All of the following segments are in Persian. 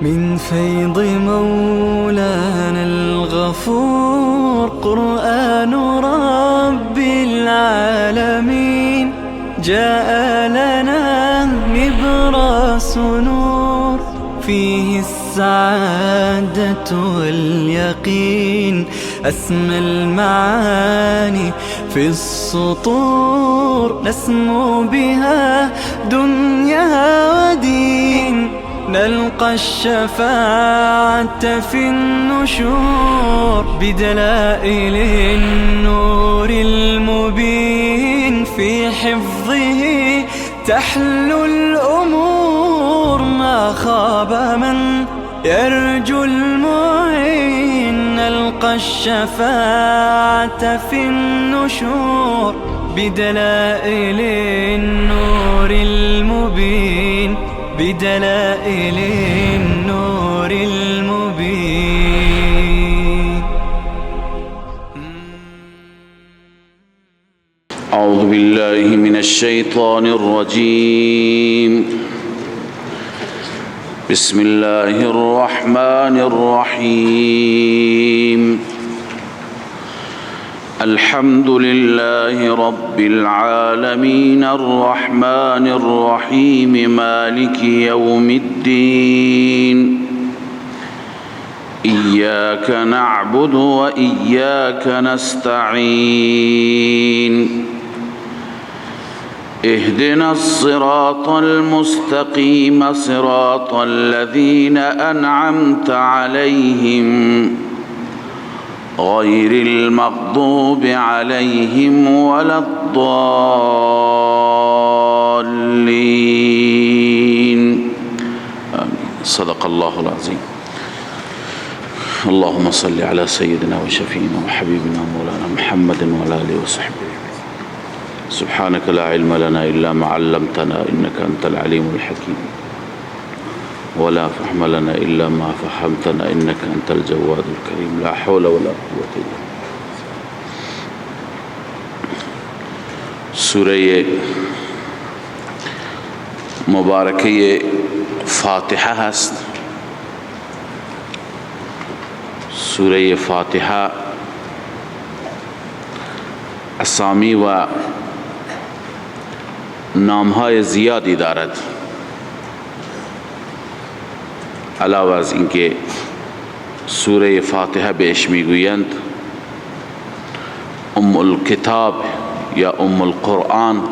من فيض مولانا الغفور قرآن رب العالمين جاء لنا نبراس نور فيه السعادة واليقين أسمى المعاني في السطور نسمو بها دنيا ودين نلقى الشفاعة في النشور بدلائل النور المبين في حفظه تحلو الأمور ما خاب من يرجو المعين نلقى الشفاعة في النشور بدلائل النور المبين بدلائل النور المبين. أعوذ بالله من الشيطان الرجيم. بسم الله الرحمن الرحيم. الحمد لله رب العالمين الرحمن الرحيم مالك يوم الدين إياك نعبد وإياك نستعين اهدنا الصراط المستقيم صراط الذين أنعمت عليهم غير المغضوب عليهم ولا الضالين آمين. صدق الله العظيم. اللهم صل على سيدنا وشفينا وحبيبنا مولانا محمد وعلى آله وصحبه. سبحانك لا علم لنا إلا ما علمتنا إنك أنت العليم الحكيم ولا فهم لنا إلا ما فهمتنا إنك أنت الجواد الكريم لا حول ولا قوة إلا بالله. سوره مبارکه فاتحه هست. سوره فاتحه اسامی و نامهای زیادی دارد. علاوه از اینکه سوره فاتحه بهش میگویند ام الکتاب یا ام القرآن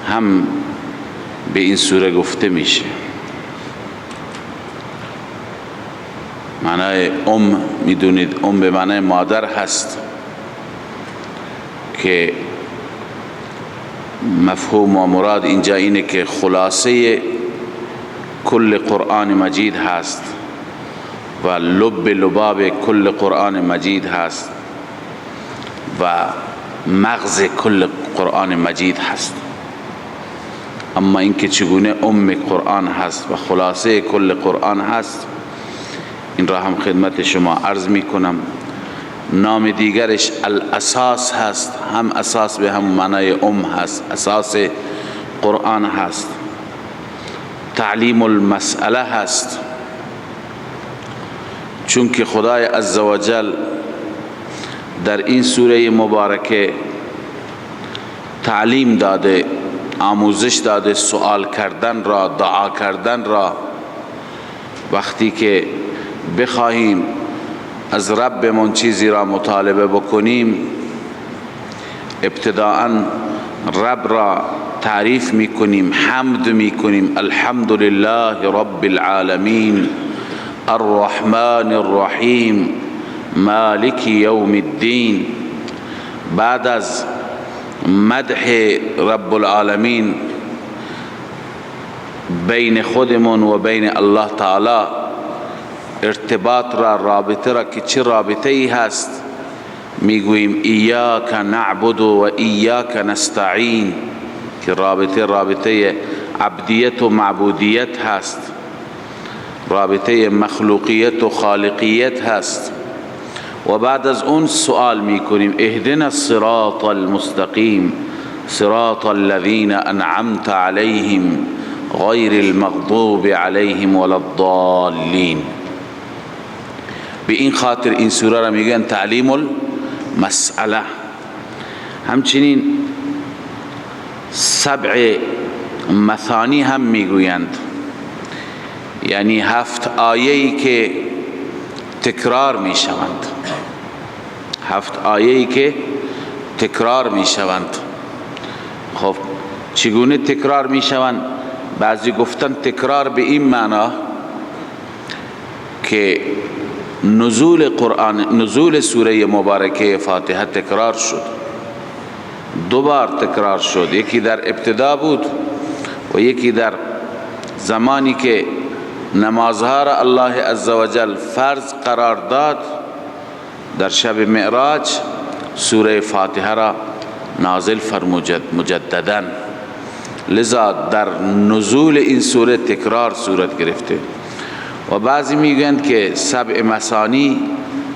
هم به این سوره گفته میشه. معنای میدونید به معنای مادر هست که مفهوم و مراد اینجا اینه که خلاصه کل قرآن مجید هست و لباب کل قرآن مجید هست و مغز کل قرآن مجید هست. اما اینکه چگونه قرآن هست و خلاصه کل قرآن هست این را هم خدمت شما عرض می کنم. نام دیگرش الاساس هست، هم اساس به هم معنای هست، اساس قرآن هست. تعلیم المسئله هست، چون که خدای عزوجل در این سوره مبارکه تعلیم داده، آموزش داده سوال کردن را، دعا کردن را. وقتی که بخواهیم از ربمون چیزی را مطالبه بکنیم ابتداءً رب را تعریف میکنیم، حمد میکنیم. الحمد لله رب العالمین الرحمن الرحیم مالک یوم الدین. بعد از مدح رب العالمین بین خودمون و بین الله تعالی ارتباط را، رابطه را که چه رابطه ای هست میگوییم ایاک نعبد و ایاک نستعین، که رابطه عبدیت و معبودیت هست، رابطه مخلوقیت و خالقیت هست. و بعد از اون سوال میکنیم اهدنا الصراط المستقیم صراط الذین انعمت علیهم غیر المغضوب علیهم ولا الضالین. به این خاطر این سوره را میگن تعلیم المسئله. همچنین 7 مثانی هم میگویند، یعنی 7 آیه‌ای که تکرار میشوند، 7 آیه‌ای که تکرار میشوند. خب چگونه تکرار میشوند؟ بعضی گفتن تکرار به این معنا که نزول سوره مبارکه فاتحه تکرار شد، 2 بار تکرار شد. یکی در ابتدا بود و یکی در زمانی که نمازها را الله عزوجل فرض قرار داد، در شب معراج سوره فاتحه را نازل فرمود مجددا. لذا در نزول این سوره تکرار صورت گرفته. و بعضی میگویند که 7 مثانی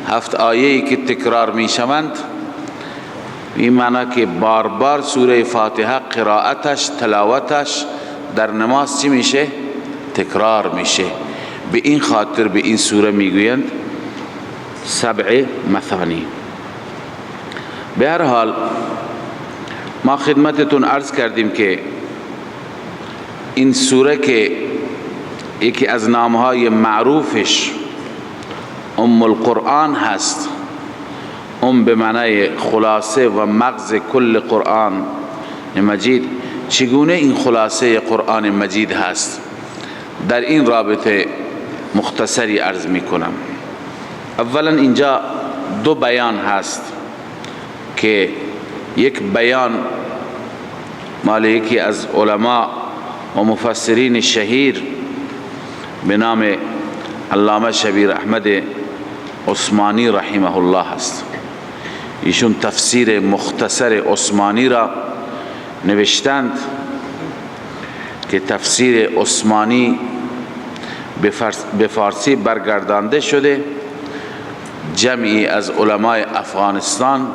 7 آیه‌ای که تکرار میشوند، این معنی که بار بار سوره فاتحه قرائتش، تلاوتش در نماز چی میشه؟ تکرار میشه. به این خاطر به این سوره میگویند 7 مثانی. به هر حال ما خدمتتون عرض کردیم که این سوره که یکی از نامهای معروفش ام القرآن هست، به معنای خلاصه و مغز کل قرآن مجید، چگونه این خلاصه قرآن مجید هست؟ در این رابطه مختصری عرض می کنم. اولا اینجا 2 بیان هست که یک بیان مال یکی از علما و مفسرین شهیر به نام علامه شبیر احمد عثمانی رحمه الله هست. ایشون تفسیر مختصر عثمانی را نوشتند که تفسیر عثمانی به فارسی برگردانده شده. جمعی از علمای افغانستان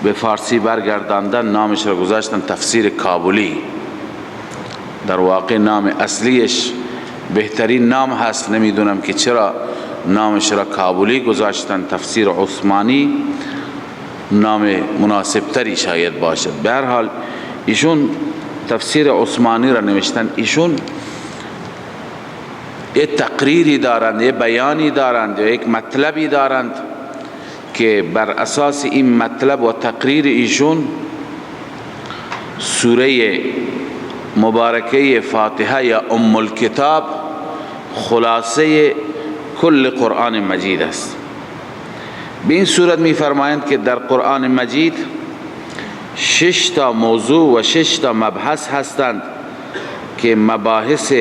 به فارسی برگرداندن، نامش را گذاشتن تفسیر کابلی. در واقع نام اصلیش بهترین نام هست، نمیدونم که چرا نامش را کابلی گذاشتن. تفسیر عثمانی نام مناسب تری شاید باشد. به هر حال ایشون تفسیر عثمانی را نوشتن. ایشون یک تقریری دارند، یک بیانی دارند، یک مطلبی دارند که بر اساس این مطلب و تقریر ایشون سوره مبارکه فاتحه یا ام الکتاب خلاصه کل قرآن مجید است. به این صورت می فرمایند که در قرآن مجید 6 تا موضوع و 6 تا مبحث هستند که مباحث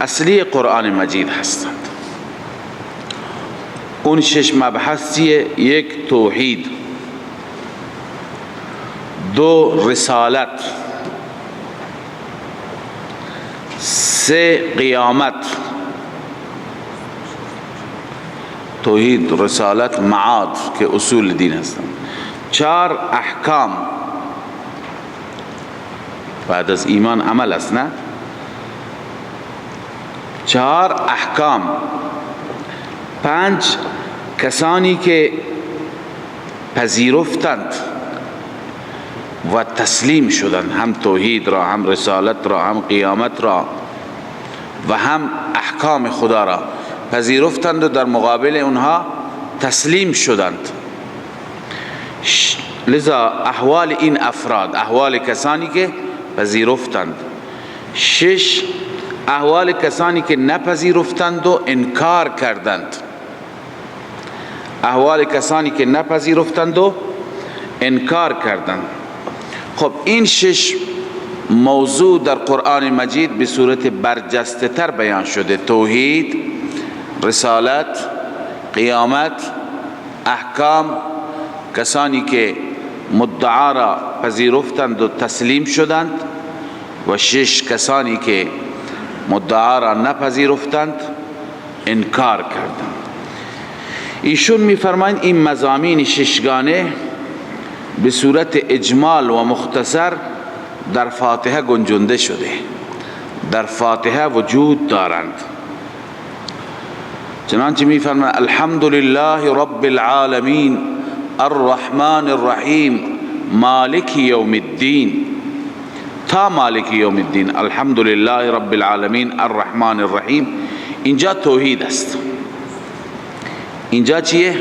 اصلی قرآن مجید هستند. اون 6 مبحث چیه؟ 1 توحید، 2 رسالت، 3 قیامت، توحید، رسالت، معاد که اصول دین هستند، 4 احکام، بعد از ایمان عمل است نه، 4 احکام، 5 کسانی که پذیرفتند و تسلیم شدند، هم توحید را، هم رسالت را، هم قیامت را و هم احکام خدا را پذیرفتند و در مقابل اونها تسلیم شدند. لذا احوال این افراد، احوال کسانی که پذیرفتند. 6 احوال کسانی که نپذیرفتند و انکار کردند. احوال کسانی که نپذیرفتند و انکار کردند. خب این 6 موضوع در قرآن مجید به صورت برجسته تر بیان شده: توحید، رسالت، قیامت، احکام، کسانی که مدعا را پذیرفتند و تسلیم شدند، و 6 کسانی که مدعا را نپذیرفتند، انکار کردند. ایشون می‌فرمایند این مضامین 6 گانه به صورت اجمال و مختصر در فاتحه گنجانده شده. در فاتحه وجود دارند. چنانچه میفرماید الحمد لله رب العالمین الرحمن الرحیم مالک یوم الدین، تا مالک یوم الدین الحمد لله رب العالمین الرحمن الرحیم. اینجا توحید است. اینجا چیه؟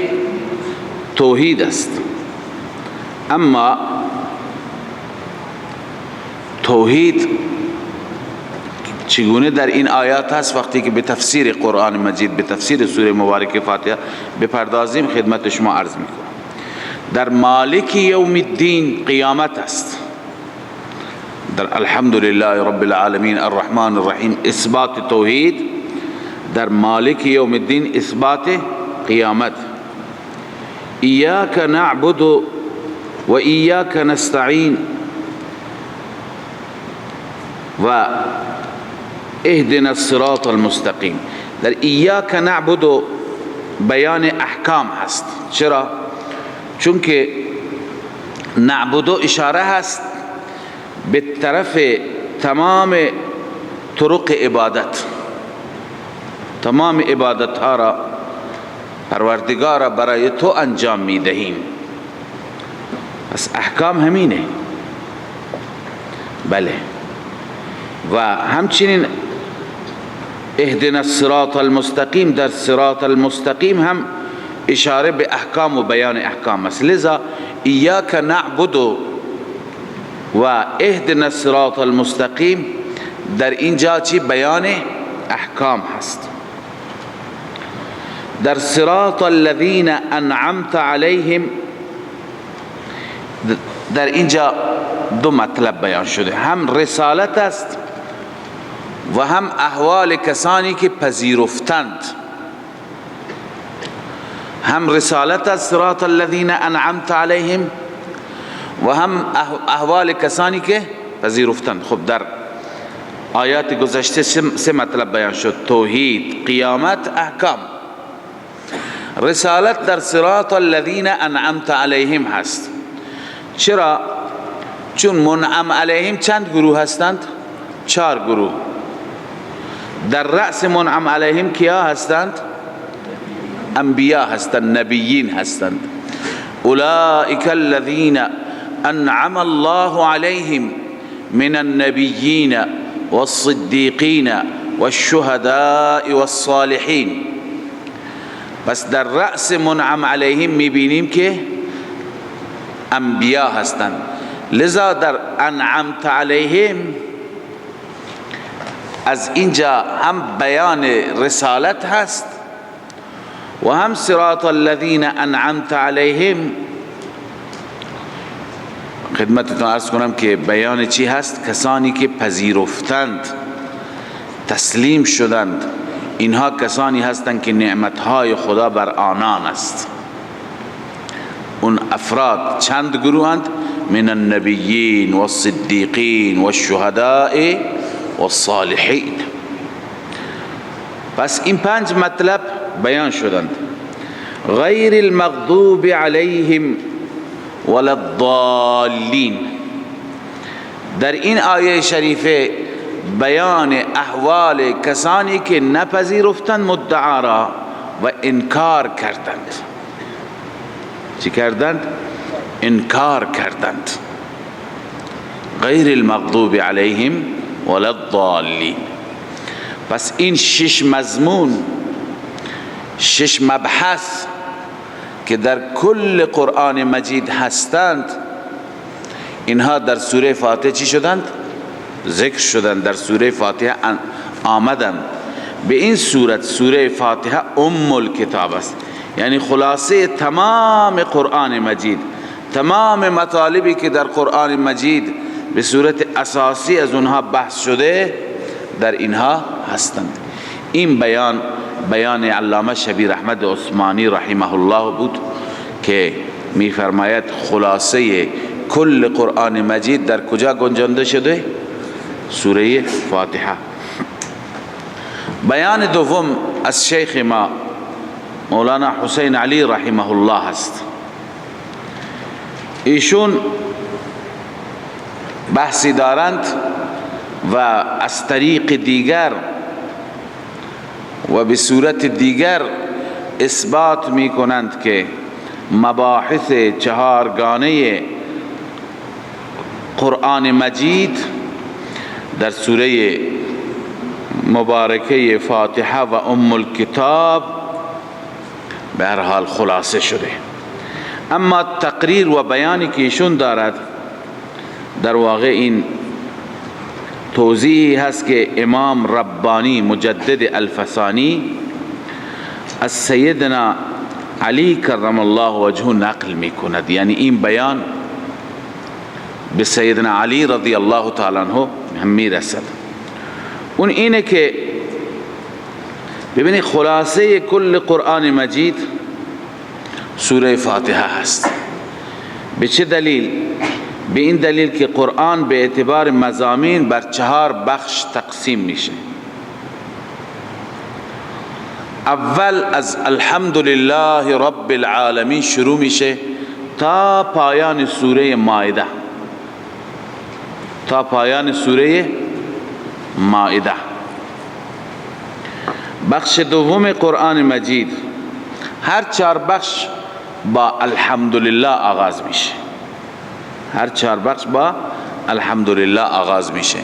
توحید است. اما توحید چگونه در این آیات هست؟ وقتی که به تفسیر قرآن مجید، به تفسیر سوره مبارکه فاتحه بپردازیم خدمت شما عرض میکنم. در مالک یوم الدین قیامت است، در الحمد لله رب العالمین الرحمن الرحیم اثبات توحید، در مالک یوم الدین اثبات قیامت. ایاک نعبد و ایاک نستعین و اهدنا الصراط المستقیم. در ایاک نعبد بیان احکام هست. چرا؟ چون که نعبد اشاره هست به طرف تمام طرق عبادت. تمام عبادت ها را پروردگار برای تو انجام می دهیم. پس احکام همینه. بله. و همچنین اهدنا الصراط المستقیم، در صراط المستقیم هم اشاره به احکام و بیان احکام است. لذا ایاک نعبد و اهدنا الصراط المستقیم در اینجا چی؟ بیان احکام هست. در صراط الذین انعمت علیهم در اینجا دو مطلب بیان شده، هم رسالت است و هم احوال کسانی که پذیرفتند. هم رسالت است صراط الذین انعمت علیهم و هم احوال کسانی که پذیرفتند. خب در آیات گذشته سه مطلب بیان شد: توحید، قیامت، احکام. رسالت در صراط الذین انعمت علیهم هست. چرا؟ چون منعم علیهم چند گروه هستند؟ 4 گروه. در رأس منعم علیهم کیا هستند؟ انبیا هستند، نبیین هستند. اولئک الذین انعم الله علیهم من النبیین والصدیقین والشهداء والصالحین. پس در رأس منعم علیهم میبینیم که انبیا هستند. لذا در انعمت علیهم از اینجا هم بیان رسالت هست و هم صراط الذین انعمت علیهم. خدمتتون عرض کنم که بیان چی هست؟ کسانی که پذیرفتند، تسلیم شدند. اینها کسانی هستند که نعمتهای خدا بر آنان است. اون افراد چند گروهند؟ من النبیین والصدیقین والشهداء والصالحین. پس این 5 مطلب بیان شدند. غیر المغضوب علیهم ولا الضالین. در این آیه شریفه بیان احوال کسانی که نپذیرفتند مدعا را و انکار کردند. چی کردند؟ انکار کردند. غیر المغضوب علیهم ولا الضالین. پس این 6 مضمون، 6 مبحث که در کل قرآن مجید هستند، اینها در سوره فاتحه چی شدند؟ ذکر شدند، در سوره فاتحه آمدند. به این صورت سوره فاتحه ام الکتاب است، یعنی خلاصه تمام قرآن مجید. تمام مطالبی که در قرآن مجید به صورت اساسی از اونها بحث شده در اینها هستند. این بیان علامه شبیر احمد عثمانی رحمه الله بود که میفرماید خلاصه کل قرآن مجید در کجا گنجانده شده؟ سوره فاتحه. بیان دوم از شیخ ما مولانا حسین علی رحمه الله است. ایشون بحثی دارند و از طریق دیگر و به صورت دیگر اثبات می کنند که مباحث چهارگانه قرآن مجید در سوره مبارکه فاتحه و ام الکتاب به هر حال خلاصه شده. اما تقریر و بیانی که ایشون دارد در واقع این توضیحی هست که امام ربانی مجدد الفسانی از سیدنا علی کرم الله وجهه نقل می کند. یعنی این بیان به سیدنا علی رضی الله تعالی عنه می رسد. اون اینه که ببینید خلاصه کل قرآن مجید سوره فاتحه هست. به چه دلیل؟ به این دلیل که قرآن به اعتبار مضامین بر 4 بخش تقسیم میشه. اول از الحمدلله رب العالمین شروع میشه تا پایان سوره مائده، تا پایان سوره مائده. بخش دوم قرآن مجید هر 4 بخش با الحمدلله آغاز میشه، هر 4 بخش با الحمدلله آغاز میشه.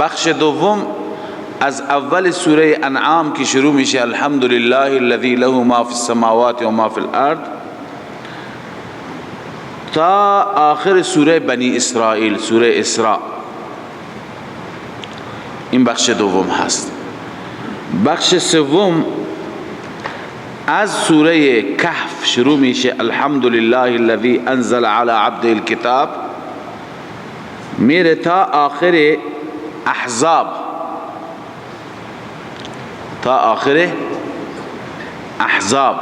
بخش دوم از اول سوره انعام که شروع میشه الحمدلله الذی له ما فی السماوات و ما فی الارض تا آخر سوره بنی اسرائیل، سوره اسراء. این بخش دوم هست. بخش سوم از سوره کهف شروع میشه الحمدلله الذی انزل علی عبده الكتاب میره تا آخر احزاب، تا آخر احزاب.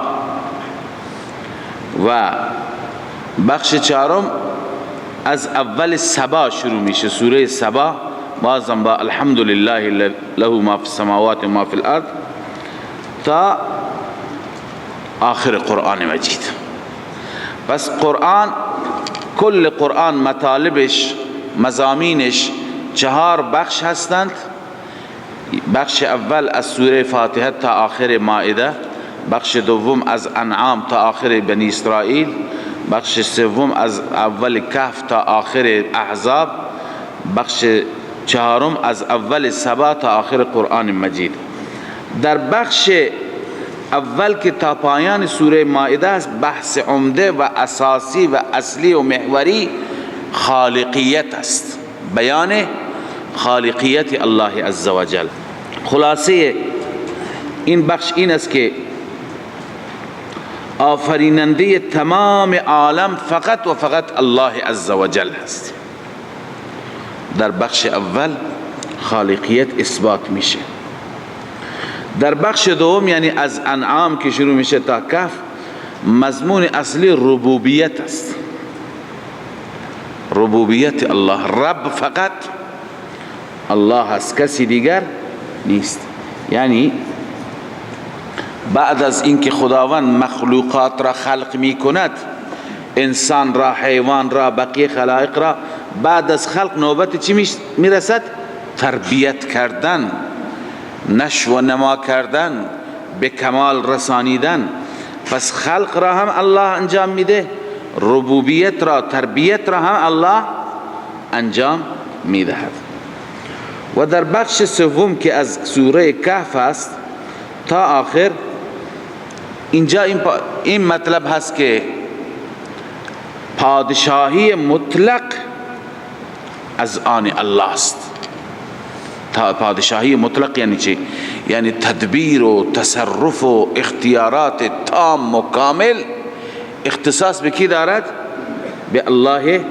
و بخش چهارم از اول سبا شروع میشه، سوره سبا بازم با الحمدلله له ما فی السماوات و ما فی الارض تا آخر قرآن مجید. پس قرآن کل قرآن مطالبش مضامینش 4 بخش هستند. بخش اول از سوره فاتحه تا آخر مائده، بخش دوم از انعام تا آخر بنی اسرائیل، بخش سوم از اول کهف تا آخر احزاب، بخش چهارم از اول سبا تا آخر قرآن مجید. در بخش اول که تا پایان سوره مائده است بحث عمده و اساسی و اصلی و محوری خالقیت است، بیان خالقیت الله عزوجل. خلاصه این بخش این است که آفریننده تمام عالم فقط و فقط الله عزوجل است. در بخش اول خالقیت اثبات میشه. در بخش دوم یعنی از انعام که شروع میشه تا کهف مضمون اصلی ربوبیت است، ربوبیت الله. رب فقط الله است، کسی دیگر نیست. یعنی بعد از اینکه خداوند مخلوقات را خلق می کند، انسان را، حیوان را، بقیه خلائق را، بعد از خلق نوبت چی می رسد؟ تربیت کردن، نشو و نما کردن، به کمال رسانیدن. پس خلق را هم الله انجام میده، ربوبیت را، تربیت را هم الله انجام میدهد. و در بخش سوم که از سوره کهف است تا آخر، اینجا این مطلب هست که پادشاهی مطلق از آن الله است. پادشاهی مطلق یعنی چی؟ یعنی تدبیر و تصرف و اختیارات تام و کامل اختصاص به کی دارد؟ به الله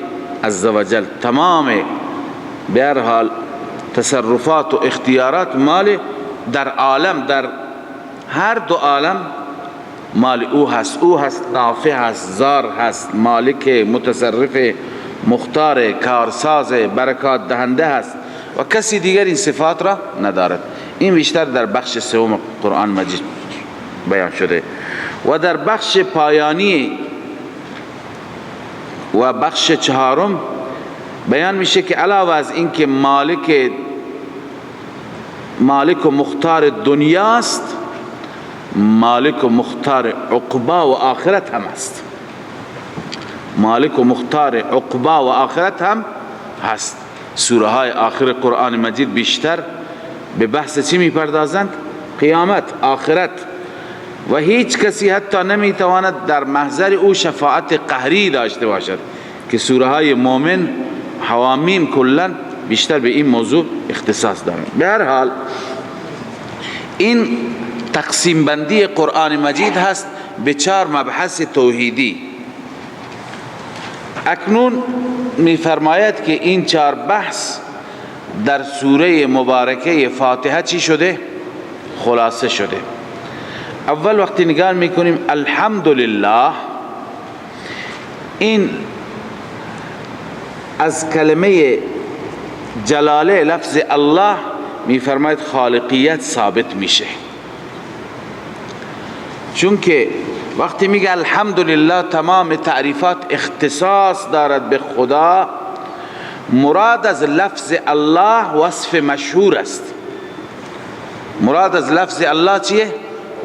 عزوجل. تمام به هر حال تصرفات و اختیارات مال در عالم، در هر دو عالم مال او هست. او هست نافع هست، زار هست، مالک، متصرف، مختار، کارساز، برکات دهنده هست و کسی دیگر این صفات را ندارد. این بیشتر در بخش سوم قرآن مجید بیان شده. و در بخش پایانی و بخش چهارم بیان میشه که علاوه از این که مالک مالک و مختار دنیاست، مالک و مختار عقبا و آخرت هم است. مالک و مختار عقبا و آخرت هم هست. سوره های آخر قرآن مجید بیشتر به بحث چی میپردازند؟ قیامت، آخرت. و هیچ کسی حتی نمیتواند در محضر او شفاعت قهری داشته باشد که سوره های مومن حوامیم کلن بیشتر به این موضوع اختصاص دارند. به هر حال این تقسیم بندی قرآن مجید هست به 4 مبحث توحیدی. اکنون میفرماید که این 4 بحث در سوره مبارکه فاتحه چی شده؟ خلاصه شده. اول وقتی نگاه میکنیم الحمدلله، این از کلمه جلاله لفظ الله میفرماید خالقیت ثابت میشه، چون که وقتی میگه الحمدلله تمام تعریفات اختصاص دارد به خدا، مراد از لفظ الله وصف مشهور است. مراد از لفظ الله چیه؟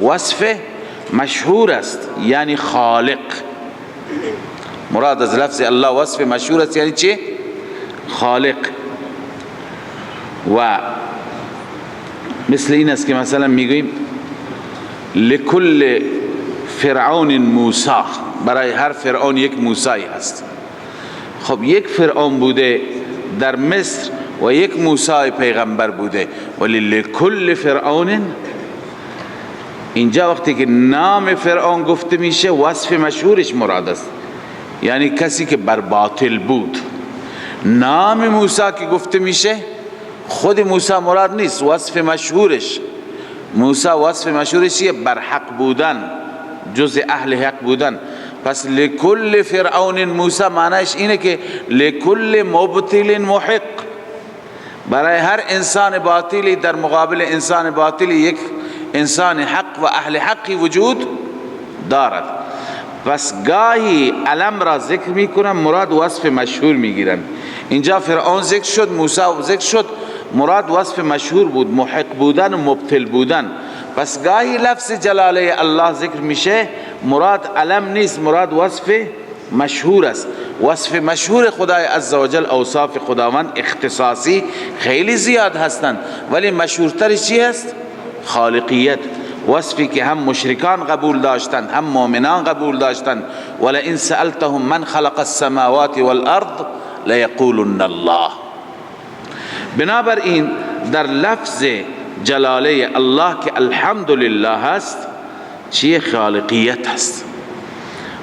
وصف مشهور است، یعنی خالق. مراد از لفظ الله وصف مشهور است یعنی چی؟ خالق. و مثل این است که مثلا میگوییم لکل فرعون موسی، برای هر فرعون یک موسی هست. خب یک فرعون بوده در مصر و یک موسی پیغمبر بوده، ولی لکل فرعون، اینجا وقتی که نام فرعون گفته میشه وصف مشهورش مراد است، یعنی کسی که بر باطل بود. نام موسی که گفته میشه خود موسی مراد نیست، وصف مشهورش. موسی وصف مشهورش چیه؟ بر حق بودن، جز اهل حق بودن. پس لکل فرعون موسی معنیش اینه که لکل مبتل محق، برای هر انسان باطلی در مقابل انسان باطلی یک انسان حق و اهل حقی وجود دارد. پس گاهی علم را ذکر میکنن مراد وصف مشهور میگیرن. اینجا فرعون ذکر شد، موسی ذکر شد، مراد وصف مشهور بود، محق بودن و مبتل بودن. پس گاهی لفظ جلاله الله ذکر میشه، مراد علم نیست، مراد وصف مشهور است. وصف مشهور خدای عزوجل، اوصاف خداوند اختصاصی خیلی زیاد هستند، ولی مشهورترش چی است؟ خالقیت. وصفی که هم مشرکان قبول داشتند هم مؤمنان قبول داشتند. ولئن سألتهم من خلق السماوات والارض لیقولن الله. بنابراین در لفظ جلاله الله که الحمدلله هست چیه؟ خالقیت هست.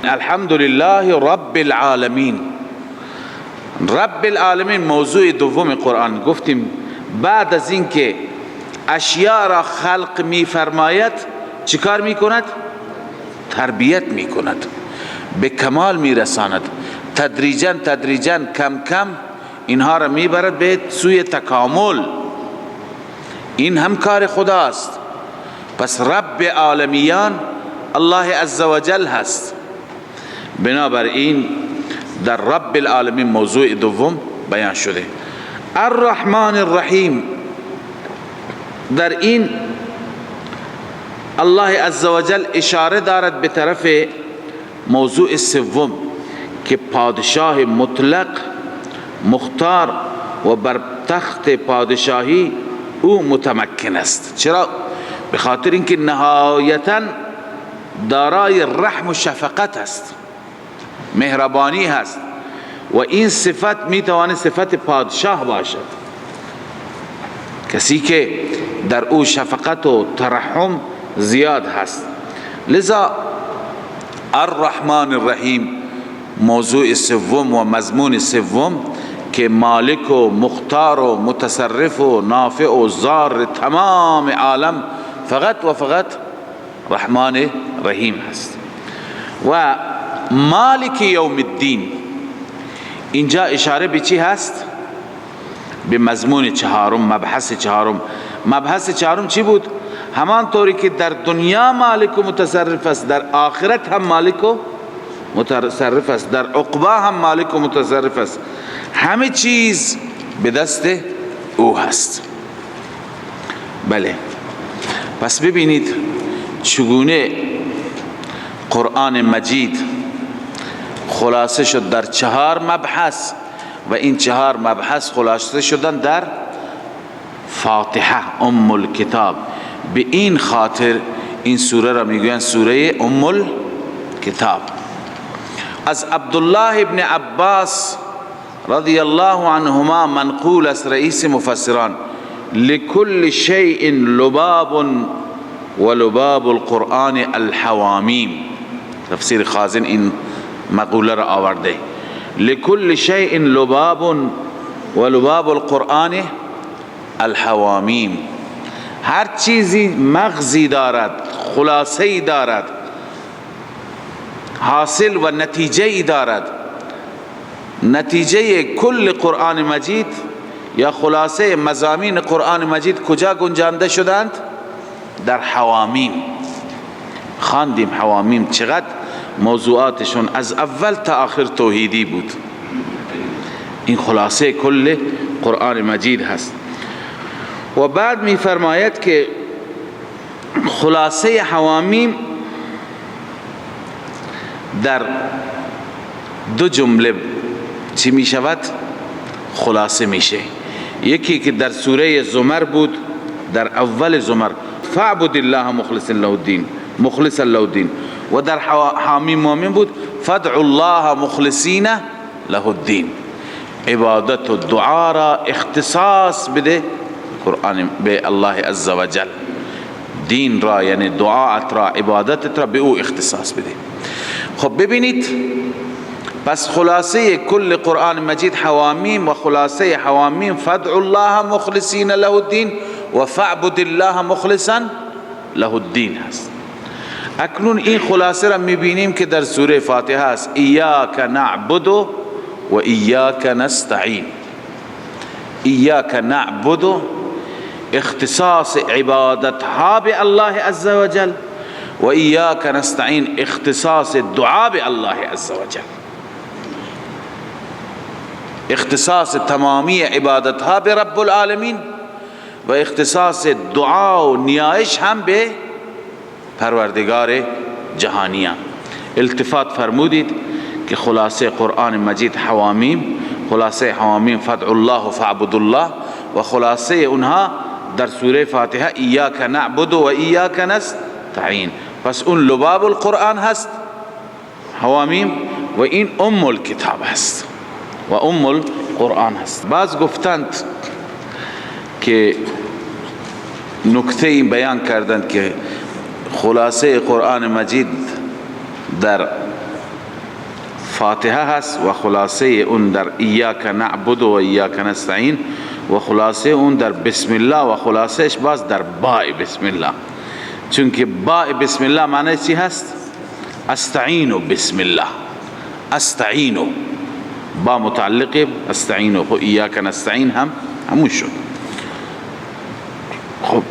الحمدلله رب العالمین. رب العالمین موضوع دوم قرآن. گفتیم بعد از این که اشیاء را خلق می فرماید چیکار می کند؟ تربیت می کند، به کمال می رساند، تدریجا کم کم اینها را می برد به سوی تکامل. این هم کار خداست. پس رب عالمیان الله عزوجل هست. بنابراین در رب العالمین موضوع دوم بیان شده. الرحمن الرحیم، در این الله عزوجل اشاره دارد به طرف موضوع سوم که پادشاه مطلق، مختار و بر تخت پادشاهی او متمکن است. چرا؟ به خاطر اینکه نهایتاً دارای رحم و شفقت است، مهربانی هست و این صفت میتواند صفت پادشاه باشد، کسی که در او شفقت و ترحم زیاد هست. لذا الرحمن الرحیم موضوع سوم و مضمون سوم که مالک و مختار و متصرف و نافع و ضار تمام عالم فقط و فقط رحمان رحیم هست. و مالک یوم الدین، اینجا اشاره به چی هست؟ به مضمون چهارم، مبحث چهارم. مبحث چهارم چی بود؟ همان طوری که در دنیا مالک و متصرف است، در آخرت هم مالک و متصرف است، در عقبا هم مالک و متصرف است. همه چیز به دست او هست. بله، پس ببینید چگونه قرآن مجید خلاصه شد در 4 مبحث و این 4 مبحث خلاصه شدن در فاتحه ام الکتاب. به این خاطر این سوره را میگویند سوره ام الکتاب. از عبدالله ابن عباس رضی الله عنهما منقول از رئیس مفسران: لكل شيء لباب ولباب القرآن الحوامیم. تفسیر خازن این مقوله را آورده: لكل شيء لباب ولباب القرآن الحوامیم. هر چیزی مغزی دارد، خلاصه‌ای دارد، حاصل و نتیجه‌ای دارد. نتیجه کل قرآن مجید یا خلاصه مضامین قرآن مجید کجا گنجانده شدند؟ در حوامیم. خواندیم حوامیم چقدر موضوعاتشون از اول تا آخر توحیدی بود. این خلاصه کل قرآن مجید هست. و بعد می فرماید که خلاصه حوامیم در 2 جمله چی می شود؟ خلاصه میشه. یکی که در سوره زمر بود، در اول زمر: فاعبد الله مخلصا له الدین، و در حامیم مومن بود: فادعوا الله مخلصین له الدین. عبادت و دعا را اختصاص بده قرآن به الله عز و جل. دین را یعنی دعاءت را، عبادتت را به او اختصاص بده. خب ببینید، پس خلاصه کل قرآن مجید حوامیم و خلاصه حوامیم فادعوا الله مخلصین له الدین و فاعبد الله مخلصا له الدین هست. اکنون این خلاصه را میبینیم که در سوره فاتحه است: ایاک نعبد و ایاک نستعین. ایاک نعبد، اختصاص عبادت ها به الله عز و جل، و ایاک نستعین، اختصاص دعا به الله عز و جل. اختصاص تمامی عبادت ها به رب العالمین و اختصاص دعا و نیایش هم به پروردگار جهانیان. التفات فرمودید که خلاصه قرآن مجید حوامیم، خلاصه حوامیم فادعوا الله و فاعبدوا الله، و خلاصه اونها در سوره فاتحه ایاک نعبد و ایاک نستعین. پس اون لباب القرآن هست حوامیم و این ام الکتاب هست و ام القرآن هست. بعض گفتند که نکته این بیان کردند که خلاصه قرآن مجید در فاتحه هست و خلاصه اون در ایاک نعبد و ایاک نستعین، و خلاصه اون در بسم الله و خلاصهش باز در باء بسم الله. چونکه باء بسم الله معنی چی هست؟ استعینوا بسم الله. استعینوا با متعلق استعینوا و ایاک نستعین همون شد. خب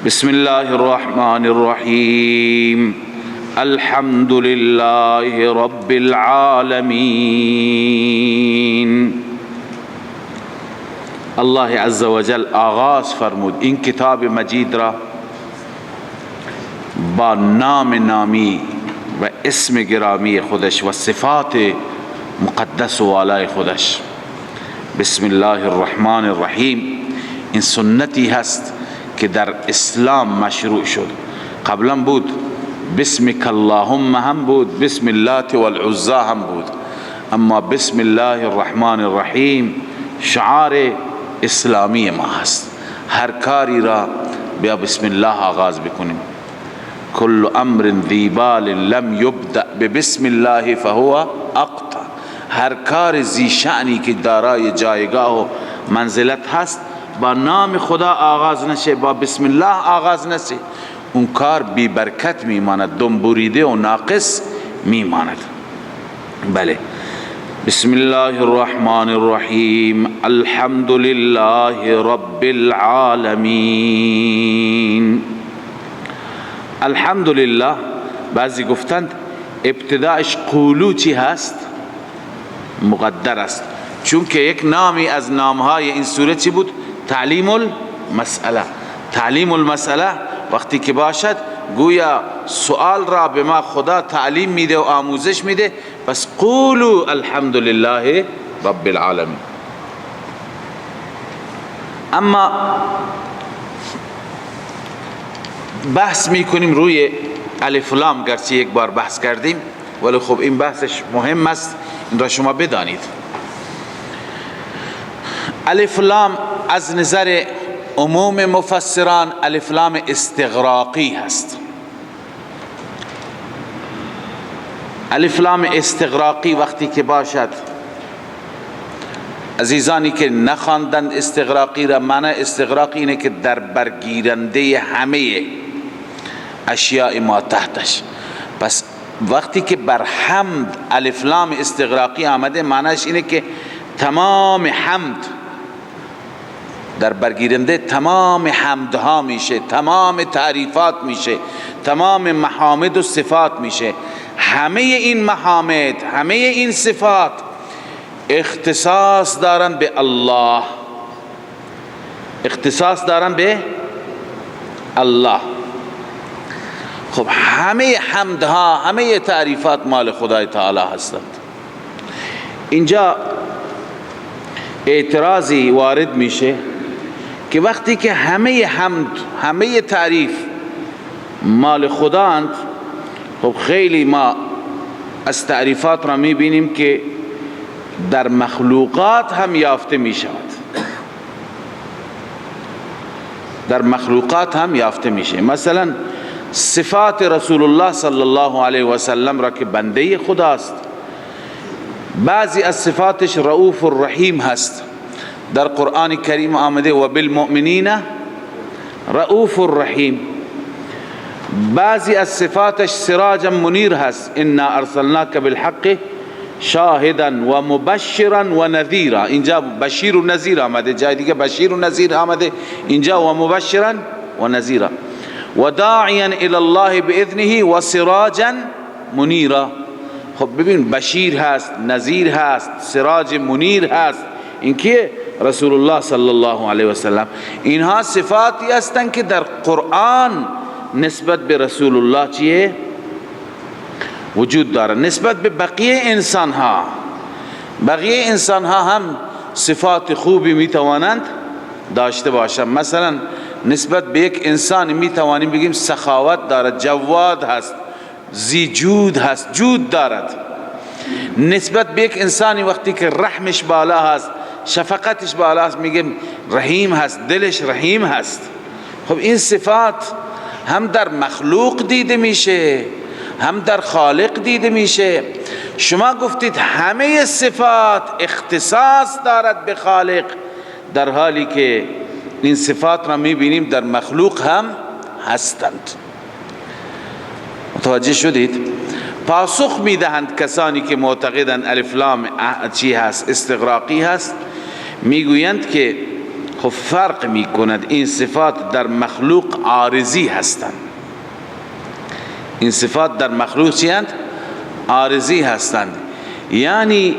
بسم الله الرحمن الرحیم. الحمد لله رب العالمین. الله عز و جل آغاز فرمود این کتاب مجید را با نام نامی و اسم گرامی خودش و صفات مقدس و والای خودش. بسم الله الرحمن الرحیم. این سنتی هست که در اسلام مشروع شد. قبلا بود بسمک اللهم هم بود، بسم اللات والعزى هم بود، اما بسم الله الرحمن الرحیم شعار اسلامی ما هست. هر کاری را بیا بسم الله آغاز بکنیم. کل امر ذی بال لم یبدأ ببسم الله فهو اقطع. هر کار زی شأنی که دارای جایگاه و منزلت هست با نام خدا آغاز نشه، با بسم الله آغاز نشه، اون کار بی برکت میماند، دم بریده و ناقص میماند. بله. بسم الله الرحمن الرحیم. الحمد لله رب العالمین. الحمد لله، بعضی گفتند ابتداش قولو چی هست؟ مقدر است، چون که یک نامی از نامهای این سوره چی بود؟ تعلیم المسئله. تعلیم المسئله وقتی که باشد گویا سؤال را به ما خدا تعلیم میده و آموزش میده، پس قولوا الحمد لله رب العالمین. اما بحث میکنیم روی الف لام، گرچه یک بار بحث کردیم ولی خب این بحثش مهم است، این را شما بدانید. الف لام از نظر عموم مفسران الف لام استغراقی هست. الف لام استغراقی وقتی که باشد، عزیزانی که نخواندند استغراقی را، معنی استغراقی اینه که در برگیرنده همه اشیاء ما تحتش. پس وقتی که بر حمد الف لام استغراقی آمده، معنیش اینه که تمام حمد در برگیرنده تمام حمدها میشه، تمام تعریفات میشه، تمام محامد و صفات میشه. همه این محامد، همه این صفات اختصاص دارن به الله، اختصاص دارن به الله. خب همه حمدها، همه تعریفات مال خدای تعالی هستند. اینجا اعتراضی وارد میشه که وقتی که همه حمد، همه تعریف مال خداند، خب خیلی ما از تعریفات را میبینیم که در مخلوقات هم یافته میشود، در مخلوقات هم یافته میشه. مثلا صفات رسول الله صلی الله علیه و سلم را که بنده خداست، بعضی از صفاتش رؤوف الرحیم هست، در قرآن کریم آمده و بالمؤمنین رؤوف الرحیم. بعضی از صفاتش سراجا منیر هست، انا ارسلناک بالحق شاهدا و مبشرا و نذیرا. اینجا بشیر و نذیر آمده، جای دیگه بشیر و نذیر آمده، اینجا و مبشرا و نذیرا. و داعیا الی الله باذنه و سراجا منیرا. خب ببین بشیر هست، نذیر هست، سراج منیر هست، این که رسول الله صلی الله علیه و سلم. اینها صفاتی هستند که در قرآن نسبت به رسول الله چیه؟ وجود داره. نسبت به بقیه انسان ها، بقیه انسان ها هم صفات خوبی میتوانند داشته باشند. مثلا نسبت به یک انسان میتوانیم بگیم سخاوت دارد، جواد هست، ذی جود هست، جود دارد. نسبت به یک انسانی وقتی که رحمش بالا هست، شفقتش بالا هست، میگیم رحیم هست، دلش رحیم هست. خب این صفات هم در مخلوق دیده میشه، هم در خالق دیده میشه. شما گفتید همه صفات اختصاص دارد به خالق، در حالی که این صفات را میبینیم در مخلوق هم هستند. متوجه شدید؟ پاسخ میدهند کسانی که معتقدند الف لام چی هست؟ استغراقی هست. میگویند که خب فرق میکند، این صفات در مخلوق عارضی هستند. این صفات در مخلوق چی هستند؟ عارضی هستند، یعنی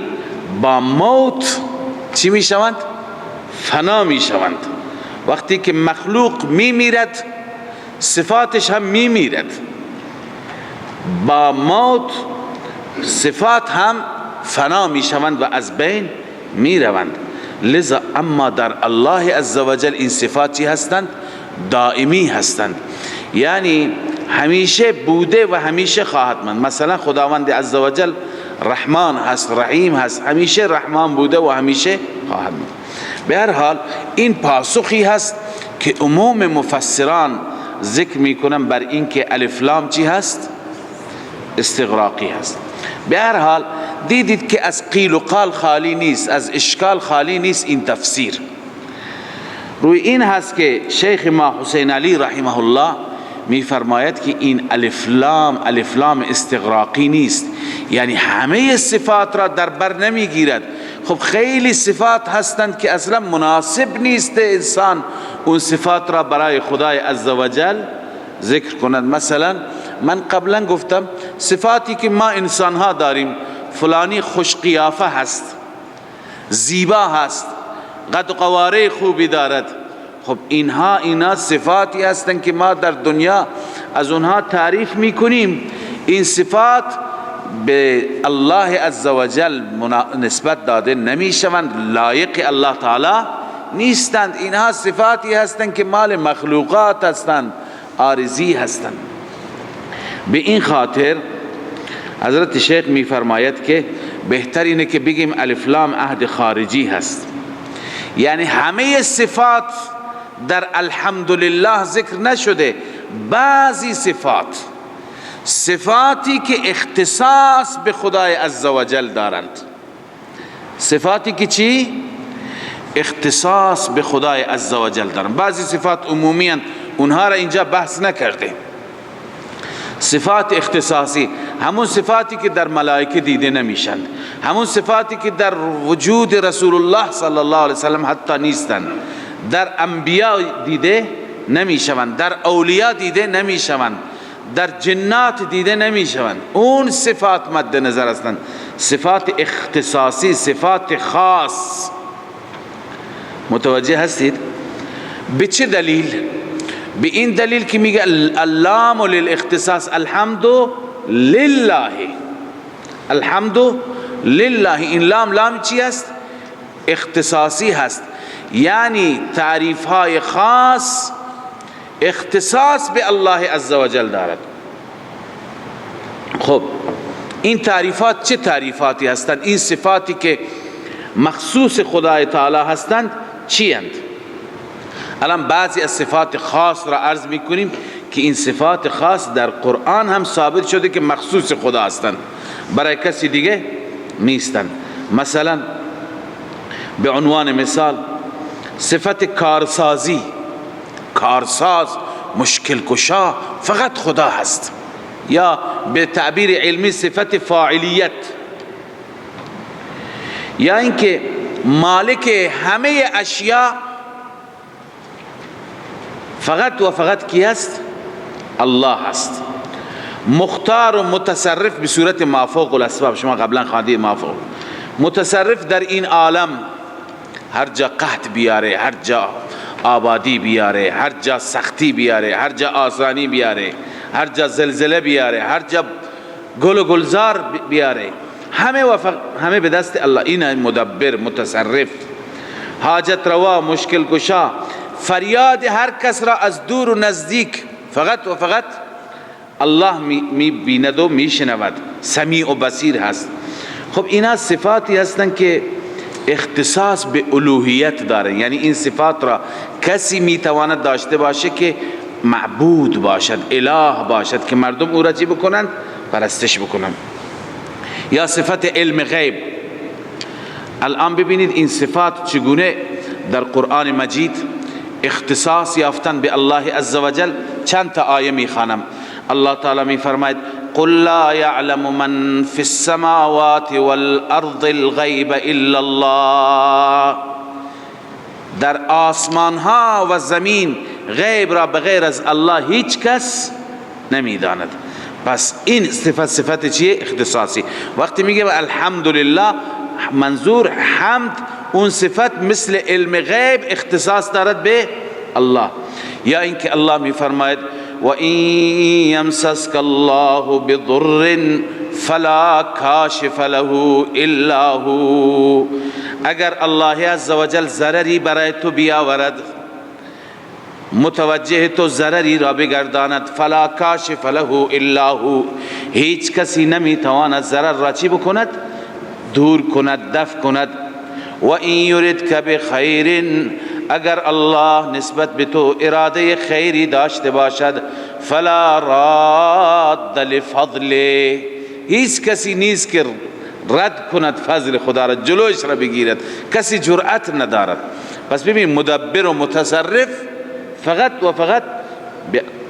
با موت چی میشوند؟ فنا میشوند. وقتی که مخلوق میمیرد صفاتش هم میمیرد، با موت صفات هم فنا میشوند و از بین میروند. لذا اما در الله عزوجل این صفات چی هستند؟ دائمی هستند، یعنی همیشه بوده و همیشه خواهد ماند. مثلا خداوند عزوجل رحمان هست، رحیم هست، همیشه رحمان بوده و همیشه خواهد ماند. به هر حال این پاسخی هست که عموم مفسران ذکر میکنن بر این که الف لام چی هست؟ استغراقی هست. به هر حال دیدید که از قیل و قال خالی نیست، از اشکال خالی نیست این تفسیر. روی این هست که شیخ ما حسین علی رحمه الله می فرماید که این الف لام استغراقی نیست، یعنی همه صفات را در بر نمی گیرد. خب خیلی صفات هستند که اصلا مناسب نیست انسان اون صفات را برای خدای عزوجل ذکر کند. مثلا من قبلا گفتم صفاتی که ما انسان ها داریم، فلانی خوش قیافه هست، زیبا هست، قد و قواره خوبی دارد، خب اینا صفاتی هستند که ما در دنیا از اونها تعریف میکنیم. این صفات به الله عزوجل نسبت داده نمیشوند، لایق الله تعالی نیستند. اینها صفاتی هستند که مال مخلوقات هستند، عارضی هستند. به این خاطر حضرت شیخ میفرماید که بهتر اینه که بگیم الف لام عهد خارجی هست، یعنی همه صفات در الحمدلله ذکر نشده، بعضی صفاتی که اختصاص به خدای عزوجل دارند، صفاتی که چی؟ اختصاص به خدای عزوجل دارند. بعضی صفات عمومی هستند، اونها را اینجا بحث نکرده. صفات اختصاصی همون صفاتی که در ملائکه دیده نمیشند، همون صفاتی که در وجود رسول الله صلی الله علیه وسلم حتی نیستند، در انبیاء دیده نمیشوند، در اولیاء دیده نمیشوند، در جنات دیده نمیشوند. اون صفات مد نظر هستند، صفات اختصاصی، صفات خاص. متوجه هستید؟ به چه دلیل؟ به این دلیل که میگه اللام للاختصاص، الحمد لله، الحمد لله. این لام چی است؟ اختصاصی هست، یعنی تعریف های خاص اختصاص به الله عزوجل دارد. خب این تعریفات چه تعریفاتی هستند؟ این صفاتی که مخصوص خدای تعالی هستند چی اند؟ الان بعضی از صفات خاص را عرض میکنیم که این صفات خاص در قرآن هم ثابت شده که مخصوص خدا هستند، برای کسی دیگه نیستند. مثلا به عنوان مثال صفت کارسازی، کارساز، مشکل کشا فقط خدا هست. یا به تعبیر علمی صفت فاعلیت، یا اینکه مالک همه اشیاء فقط و فقط کی هست؟ الله هست. مختار و متصرف به صورت مافوق الاسباب، شما قبلا خواندید مافوق، متصرف در این عالم، هر جا قحط بیاره، هر جا آبادی بیاره، هر جا سختی بیاره، هر جا آسانی بیاره، هر جا زلزله بیاره، هر جا گل و گلزار بیاره، همه به دست الله. این مدبر، متصرف، حاجت روا، مشکل کشا، فریاد هر کس را از دور و نزدیک فقط و فقط الله می بیند و می شنود، سمیع و بصیر هست. خب اینا صفاتی هستند که اختصاص به الوهیت داره، یعنی این صفات را کسی می تواند داشته باشه که معبود باشد، اله باشد، که مردم او را چی بکنند؟ پرستش بکنند. یا صفت علم غیب. الان ببینید این صفات چگونه در قرآن مجید اختصاص یافتن به الله عزوجل. چند تا آیه میخوانم. الله تعالی میفرماید قل لا يعلم من في السماوات والارض الغیب الا الله. در آسمان ها و زمین غیب را بغیر از الله هیچ کس نمیداند. پس این صفت چیه؟ اختصاصی. وقتی میگه الحمدلله، منظور حمد اون صفت مثل علم غیب اختصاص دارد به الله. یا اینکه الله میفرماید و این یمسسک الله بضر فلا کاشف له الا هو. اگر الله عزوجل ضرری برای تو بیاورد، متوجه تو ضرری را بگرداند، فلا کاشف له الا هو، هیچ کسی نمیتواند ضرر را چی بکند؟ دور کند، دفع کند. و این یردک بخیر، اگر الله نسبت به تو اراده خیری داشته باشد، فلا راد لفضله، هیچ کسی نیست که رد کند فضل خدا را، جلوش را بگیرد، کسی جرأت ندارد. پس ببین مدبر و متصرف فقط و فقط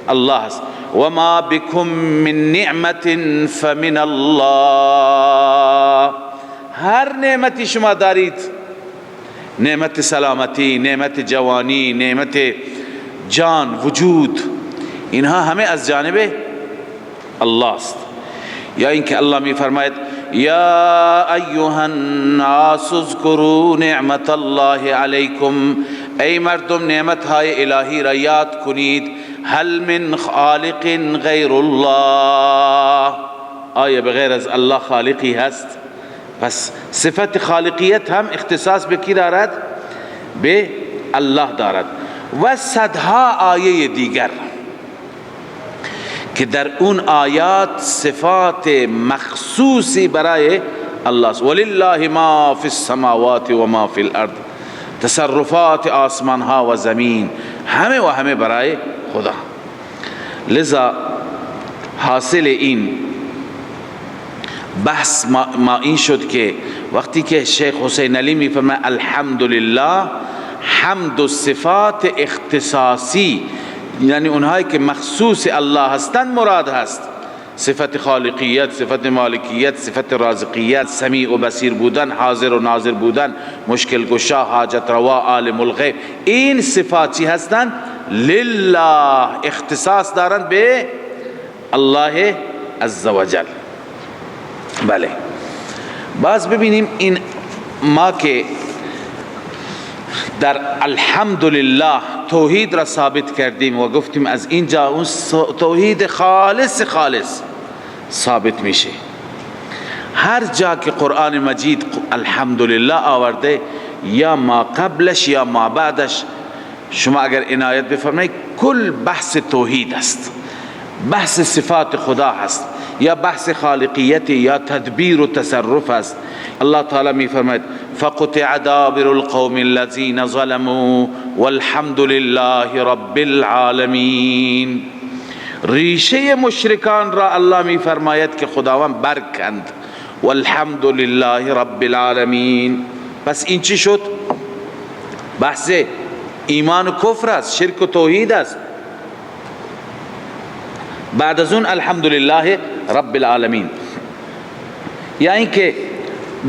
الله است. و ما بكم من نعمت فمن الله. هر نعمتی شما دارید، نعمت سلامتی، نعمت جوانی، نعمت جان، وجود، اینها همه از جانب الله است. یا اینکه الله می فرماید یا ایها الناس اذکروا نعمت الله علیکم، ای مردم نعمتهای الهی را یاد کنید. هل من خالق غیر الله، آیا بغیر از الله خالقی هست؟ پس صفت خالقیت هم اختصاص به کی دارد؟ به الله دارد. و صدها آیه دیگر که در اون آیات صفات مخصوصی برای الله است. ولله ما فی السماوات و ما فی الارض، تصرفات آسمان ها و زمین همه و همه برای خدا. لذا حاصل این بحث ما این شد که وقتی که شیخ حسین علی میفرماید الحمدلله، حمد و صفات اختصاصی یعنی اونهایی که مخصوص الله هستند مراد هست. صفت خالقیت، صفت مالکیت، صفت رازقیت، سمیع و بصیر بودن، حاضر و ناظر بودن، مشکل گشا، حاجت روا، عالم الغیب، این صفات چی هستند؟ لله، اختصاص دارند به الله عزوجل. بله، باز ببینیم این ما که در الحمدلله توحید را ثابت کردیم و گفتیم از اینجا اون توحید خالص ثابت میشه. هر جا که قرآن مجید الحمدلله آورده، یا ما قبلش یا ما بعدش، شما اگر عنایت بفرمایید کل بحث توحید است، بحث صفات خدا هست، یا بحث خالقیت یا تدبیر و تصرف است. الله تعالی می فرماید فقطع دابر القوم الذين ظلموا والحمد لله رب العالمین. ریشه مشرکان را الله می فرماید که خداوند برکند، والحمد لله رب العالمین. پس این چی شد؟ بحث ایمان و کفر است، شرک و توحید است. بعد از اون الحمدلله رب العالمین. یا اینکه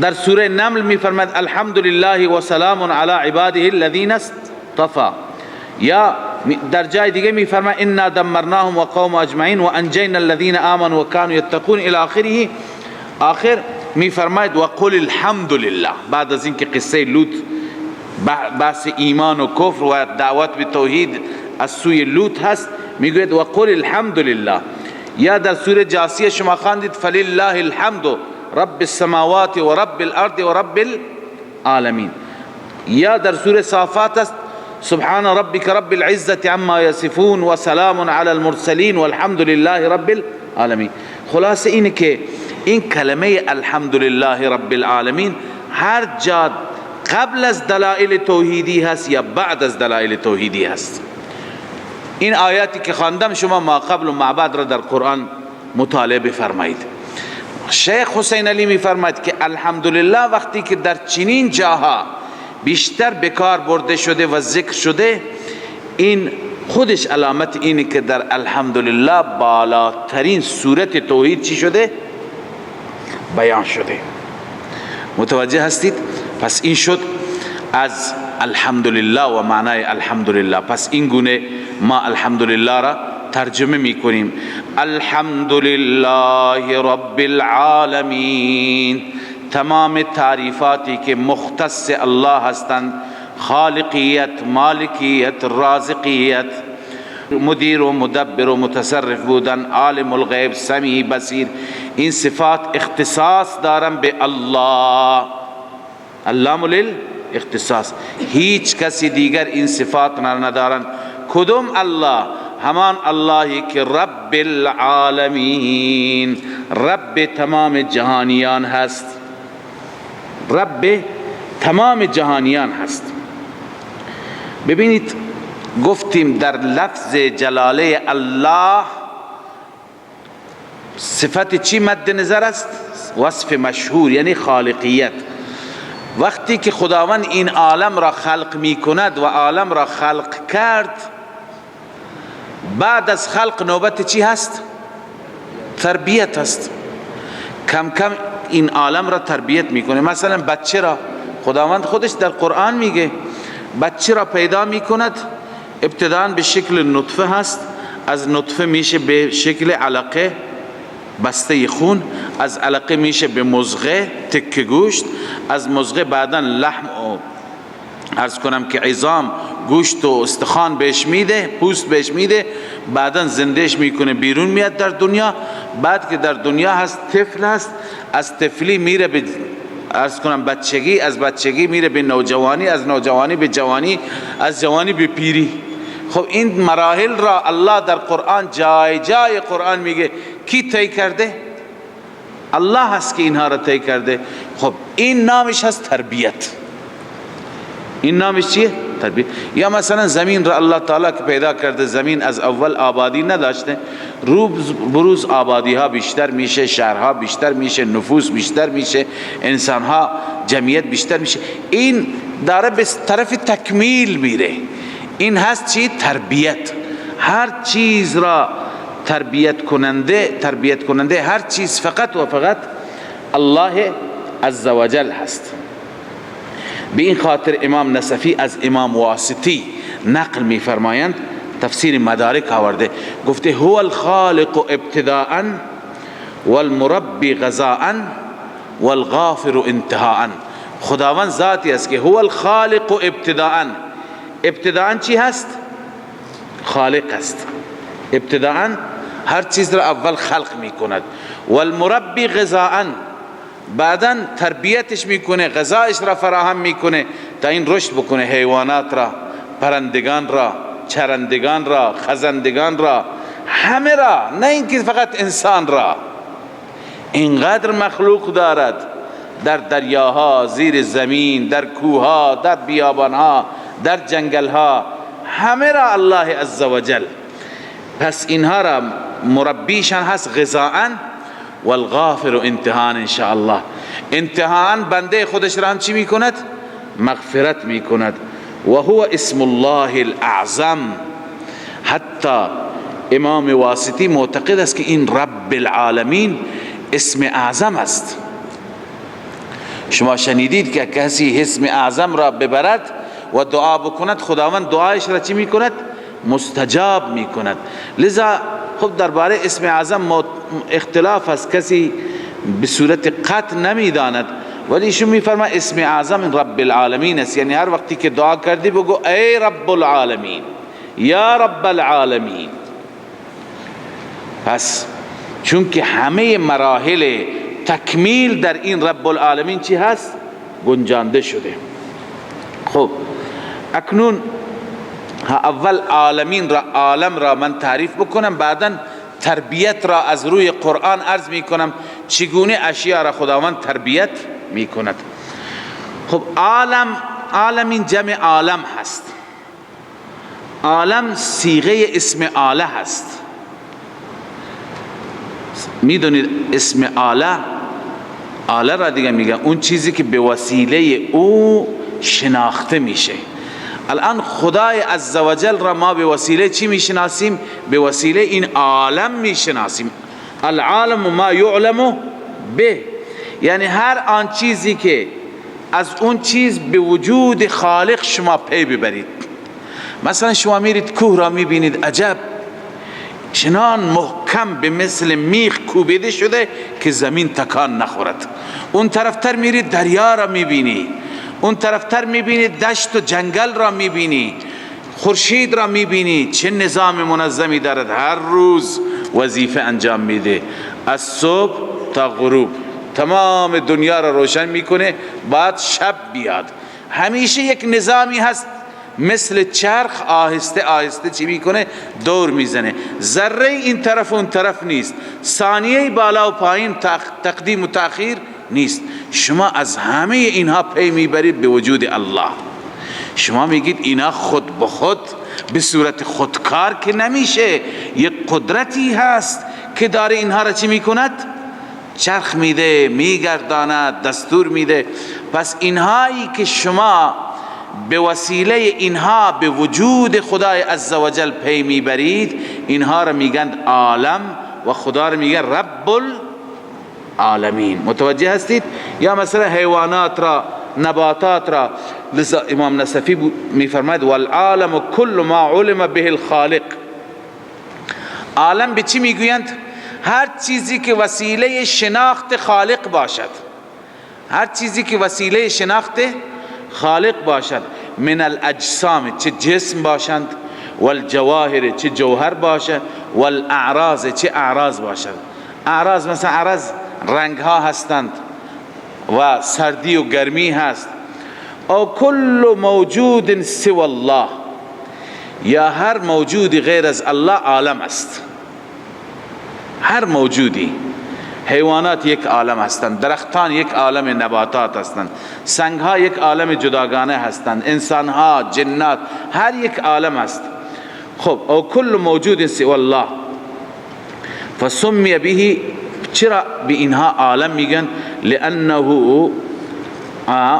در سوره نمل می فرماید الحمدلله و سلام علی عباده الذین اصطفى. یا در جای دیگه می فرماید انا دمرناهم و قوم اجمعین و انجینا الذین آمنوا و كانوا یتقون الی آخره. آخر می فرماید و قل الحمدلله. بعد از اینکه قصه لوط بحث ایمان و کفر و دعوت به توحید از سوی لوط هست، میگوید و قل الحمدلله. یا در سوره جاثیه شما خواندید فلله الحمد رب السماوات و رب الارض و رب العالمین. یا در سوره صافات است سبحان ربک رب العزة عما یصفون و سلام علی المرسلین والحمد لله رب العالمین. خلاصه اینه که این کلمه الحمدلله رب العالمین هر جا قبل از دلائل توحیدی هست یا بعد از دلائل توحیدی هست. این آیاتی که خواندم شما ما قبل و ما بعد را در قرآن مطالعه بفرمایید. شیخ حسین علی می فرماید که الحمدلله وقتی که در چنین جاها بیشتر بکار برده شده و ذکر شده، این خودش علامت اینه که در الحمدلله بالاترین صورت توحید چی شده؟ بیان شده. متوجه هستید؟ پس این شد از الحمدلله و معنای الحمدلله. پس این گونه ما الحمدلله را ترجمه می کنیم. الحمدلله رب العالمین. تمام تعریفاتی که مختص الله هستند، خالقیت، مالکیت، رازقیت، مدیر و مدبر و متصرف بودن، عالم الغیب، سمیع، بصیر، این صفات اختصاص دارن به الله. اللام للاختصاص. هیچ کسی دیگر این صفات ندارن. کدوم الله؟ همان اللهی که رب العالمین، رب تمام جهانیان هست. رب تمام جهانیان هست. ببینید گفتیم در لفظ جلاله الله صفت چی مد نظر است؟ وصف مشهور یعنی خالقیت. وقتی که خداوند این عالم را خلق می کند و عالم را خلق کرد، بعد از خلق نوبت چی هست؟ تربیت هست. کم کم این عالم را تربیت میکنه. مثلا بچه را خداوند خودش در قرآن میگه بچه را پیدا میکند، ابتداء به شکل نطفه هست، از نطفه میشه به شکل علقه بسته خون، از علقه میشه به مضغه تکه گوشت، از مضغه بعدا لحم و عرض کنم که عظام گوشت و استخوان بهش میده، پوست بهش میده، بعدا زندهش میکنه، بیرون میاد در دنیا. بعد که در دنیا هست طفل هست، از طفلی میره به عرض کنم بچگی، از بچگی میره به نوجوانی، از نوجوانی به جوانی، از جوانی به پیری. خب این مراحل را الله در قرآن جای جای قرآن میگه کی طی کرده؟ الله هست که اینها را طی کرده. خب این نامش هست تربیت. این نامش چیه؟ تربیت. یا مثلا زمین را الله تعالی که پیدا کرده، زمین از اول آبادی نداشته، روز بروز آبادی ها بیشتر میشه، شهرها بیشتر میشه، نفوس بیشتر میشه، انسان ها جمعیت بیشتر میشه، این داره به طرف تکمیل میره. این هست چی؟ تربیت. هر چیز را تربیت کننده هر چیز فقط و فقط الله عزوجل هست. به این خاطر امام نصفی از امام واسطی نقل می فرمایند، تفسیر مدارک آورده، گفته هو الخالق ابتداء والمربی غذاء والغافر انتهاء. خداوند ذاتی است که هو الخالق ابتداء چی هست؟ خالق است. ابتداء هر چیز را اول خلق می کند. والمربی غذاء، بعدا تربیتش میکنه، غذایش را فراهم میکنه تا این رشد بکنه، حیوانات را، پرندگان را، چرندگان را، خزندگان را، همه را، نه اینکه فقط انسان را. اینقدر مخلوق دارد در دریاها، زیر زمین، در کوهها، در بیابانها، در جنگلها، همه را الله عزوجل. پس اینها را مربیشان هست غذاء، والغافر انتهان ان شاء الله. انتهان بنده خودش را هم چی میکند؟ مغفرت میکند. و هو اسم الله الاعظم. حتی امام واسطی معتقد است که این رب العالمین اسم اعظم است. شما شنیدید که کسی اسم اعظم را ببرد و دعا بکند، خداوند دعایش را چی میکند؟ مستجاب میکند. لذا خب درباره اسم اعظم اختلاف است، کسی به صورت قطع نمیداند، ولی ایشون میفرما اسم اعظم رب العالمین است. یعنی هر وقتی که دعا کردی بگو ای رب العالمین، یا رب العالمین. پس چون که همه مراحل تکمیل در این رب العالمین چی هست؟ گنجانده شده. خب اکنون اول عالم را من تعریف بکنم، بعدا تربیت را از روی قرآن عرض می کنم چگونه اشیاء را خداوند تربیت می کند. خب عالم این جمع عالم هست. عالم صیغه اسم آله هست. میدونید اسم آله را دیگه میگن اون چیزی که به وسیله او شناخته میشه. الان خدای عزوجل را ما به وسیله چی میشناسیم؟ به وسیله این عالم میشناسیم. العالم ما یعلم به، یعنی هر آن چیزی که از اون چیز به وجود خالق شما پی ببرید. مثلا شما میرید کوه را میبینید، عجب چنان محکم به مثل میخ کوبیده شده که زمین تکان نخورد. اون طرفتر میرید دریا را میبینی، اون طرفتر میبینی دشت و جنگل را میبینی، خورشید را میبینی چه نظام منظمی دارد، هر روز وظیفه انجام میده، از صبح تا غروب تمام دنیا را روشن میکنه، بعد شب بیاد. همیشه یک نظامی هست، مثل چرخ آهسته آهسته چی میکنه؟ دور میزنه. ذره این طرف و اون طرف نیست، ثانیه بالا و پایین، تقدیم و تأخیر نیست. شما از همه اینها پی میبرید به وجود الله. شما میگید اینا خود به خود به صورت خودکار که نمیشه، یک قدرتی هست که داره اینها را چی میکند؟ چرخ میده، میگرداند، دستور میده. پس اینهایی که شما به وسیله اینها به وجود خدای عزوجل پی میبرید، اینها را میگن عالم و خدا را میگن رب العالمین. متوجه هستید؟ یا مثلا حیوانات را، نباتات را. لذا امام نصفی میفرماید والعالم کل ما علم به الخالق. عالم به چی میگویند؟ هر چیزی که وسیله شناخت خالق باشد. هر چیزی که وسیله شناخت خالق باشد. من الاجسام، چه جسم باشند، والجواهر، چه جوهر باشه، والاعراض، چه اعراض باشند. اعراض مثلا اعراض رنگ ها هستند و سردی و گرمی هست. او کل موجود سوى الله، یا هر موجودی غیر از الله عالم است. هر موجودی، حیوانات یک عالم هستند، درختان یک عالم نباتات هستند، سنگ ها یک عالم جداگانه هستند، انسان ها، جنات، هر یک عالم است. خب او کل موجود سوى الله فسمی به، چرا به اینها عالم میگن؟ لانه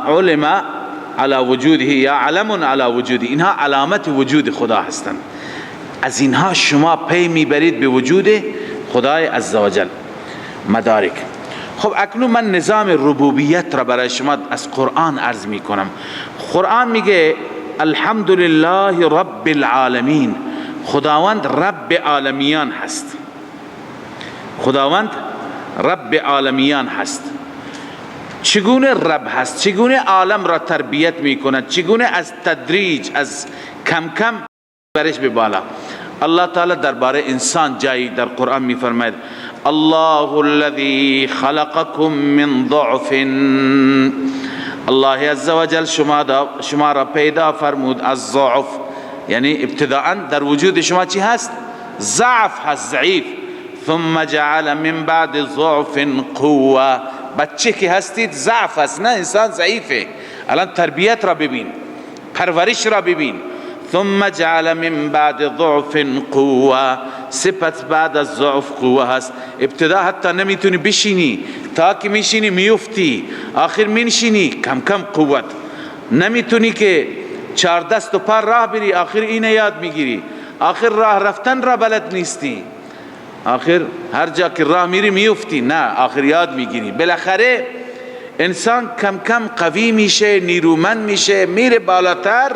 علم على وجوده، یا علم على وجوده، اینها علامت وجود خدا هستند. از اینها شما پی میبرید به وجود خدای عزوجل. مدارک. خب اکنون من نظام ربوبیت را برای شما از قرآن عرض می کنم. قرآن میگه الحمدلله رب العالمین، خداوند رب عالمیان هست. خداوند رب عالمیان هست. چگونه رب هست؟ چگونه عالم را تربیت می کند؟ چگونه از تدریج، از کم کم برش به بالا؟ الله تعالی درباره انسان جایی در قرآن می فرماید الله الذي خلقكم من ضعف، الله عزوجل شما را پیدا فرمود از ضعف، یعنی ابتداء در وجود شما چی هست؟ ضعف هست، ضعیف. ثم جعل من بعد ضعف قوه، بچه که هستید ضعف هست، نه انسان ضعیفه. الان تربیت را ببین، پرورش را ببین. ثم جعل من بعد ضعف قوه، سپس بعد از ضعف قوه هست. ابتدا حتی نمیتونی بشینی، تا که میشینی میفتی، آخر میشینی کم کم قوت. نمیتونی که 4 دست و پا راه بری، آخر اینه یاد میگیری، آخر راه رفتن را بلد نیستی، آخر هر جا که راه میری میفتی، نه آخر یاد میگیری. بالاخره انسان کم کم قوی میشه، نیرومند میشه، میره بالاتر.